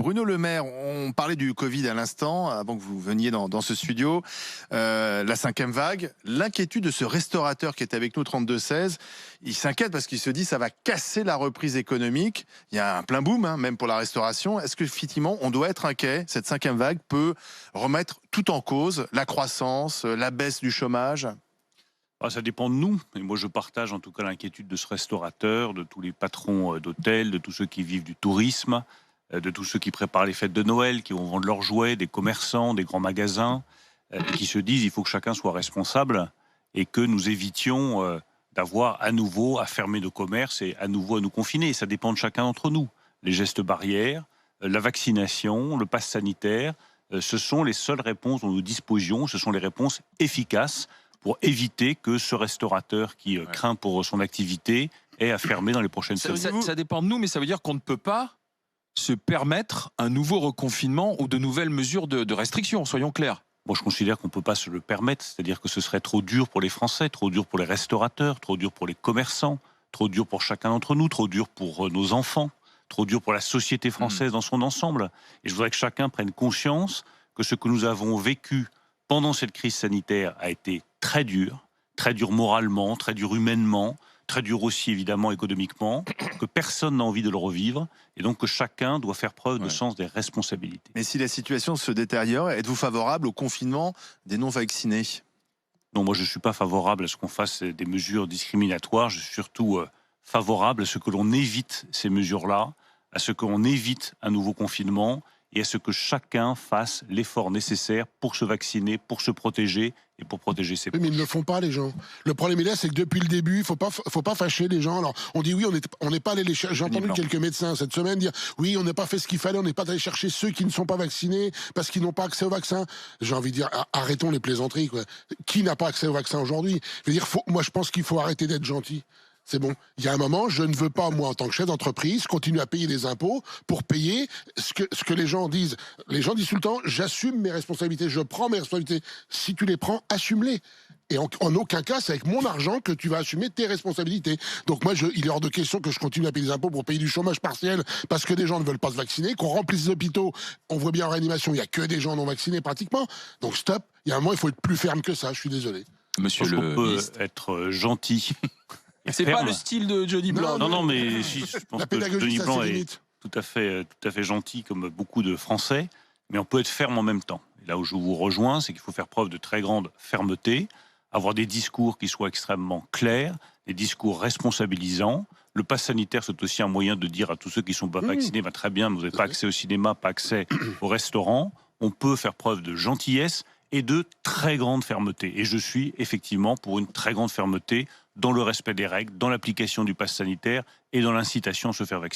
Bruno Le Maire, on parlait du Covid à l'instant, avant que vous veniez dans ce studio. La cinquième vague, l'inquiétude de ce restaurateur qui est avec nous, 32-16, il s'inquiète parce qu'il se dit ça va casser la reprise économique. Il y a un plein boom, même pour la restauration. Est-ce qu'effectivement, on doit être inquiet? Cette cinquième vague peut remettre tout en cause, la croissance, la baisse du chômage? Ça dépend de nous. Et moi, je partage en tout cas l'inquiétude de ce restaurateur, de tous les patrons d'hôtels, de tous ceux qui vivent du tourisme, de tous ceux qui préparent les fêtes de Noël, qui vont vendre leurs jouets, des commerçants, des grands magasins, qui se disent il faut que chacun soit responsable et que nous évitions d'avoir à nouveau à fermer nos commerces et à nouveau à nous confiner. Et ça dépend de chacun d'entre nous. Les gestes barrières, la vaccination, le pass sanitaire, ce sont les seules réponses dont nous disposions, ce sont les réponses efficaces pour éviter que ce restaurateur qui craint pour son activité ait à fermer dans les prochaines semaines. Ça dépend de nous, mais ça veut dire qu'on ne peut pas se permettre un nouveau reconfinement ou de nouvelles mesures de restriction, soyons clairs. Moi, je considère qu'on ne peut pas se le permettre, c'est-à-dire que ce serait trop dur pour les Français, trop dur pour les restaurateurs, trop dur pour les commerçants, trop dur pour chacun d'entre nous, trop dur pour nos enfants, trop dur pour la société française dans son ensemble. Et je voudrais que chacun prenne conscience que ce que nous avons vécu pendant cette crise sanitaire a été très dur moralement, très dur humainement, très dur aussi évidemment économiquement, que personne n'a envie de le revivre et donc que chacun doit faire preuve de sens des responsabilités. Mais si la situation se détériore, êtes-vous favorable au confinement des non-vaccinés? Non, moi je ne suis pas favorable à ce qu'on fasse des mesures discriminatoires, je suis surtout favorable à ce que l'on évite ces mesures-là, à ce qu'on évite un nouveau confinement et à ce que chacun fasse l'effort nécessaire pour se vacciner, pour se protéger et pour protéger ses proches. Mais ils ne le font pas, les gens. Le problème est là, c'est que depuis le début, il faut pas fâcher les gens. Alors, on dit oui, on n'est pas allé les chercher. J'ai entendu quelques médecins cette semaine dire oui, on n'a pas fait ce qu'il fallait, on n'est pas allé chercher ceux qui ne sont pas vaccinés parce qu'ils n'ont pas accès au vaccin. J'ai envie de dire, arrêtons les plaisanteries, quoi. Qui n'a pas accès au vaccin aujourd'hui? Je veux dire, moi, je pense qu'il faut arrêter d'être gentil. C'est bon. Il y a un moment, je ne veux pas, moi, en tant que chef d'entreprise, continuer à payer des impôts pour payer ce que les gens disent. Les gens disent tout le temps, j'assume mes responsabilités, je prends mes responsabilités. Si tu les prends, assume-les. Et en aucun cas, c'est avec mon argent que tu vas assumer tes responsabilités. Donc moi, il est hors de question que je continue à payer des impôts pour payer du chômage partiel parce que des gens ne veulent pas se vacciner, qu'on remplisse les hôpitaux. On voit bien en réanimation, il n'y a que des gens non vaccinés pratiquement. Donc stop, il y a un moment, il faut être plus ferme que ça, je suis désolé. Monsieur le ministre, on peut être gentil. C'est pas le style de Johnny Blanc. Non, mais si, je pense que Johnny Blanc est tout à fait gentil comme beaucoup de Français, mais on peut être ferme en même temps. Et là où je vous rejoins, c'est qu'il faut faire preuve de très grande fermeté, avoir des discours qui soient extrêmement clairs, des discours responsabilisants. Le pass sanitaire, c'est aussi un moyen de dire à tous ceux qui ne sont pas vaccinés, très bien, vous n'avez pas accès au cinéma, pas accès au restaurant. On peut faire preuve de gentillesse et de très grande fermeté. Et je suis effectivement pour une très grande fermeté dans le respect des règles, dans l'application du pass sanitaire et dans l'incitation à se faire vacciner.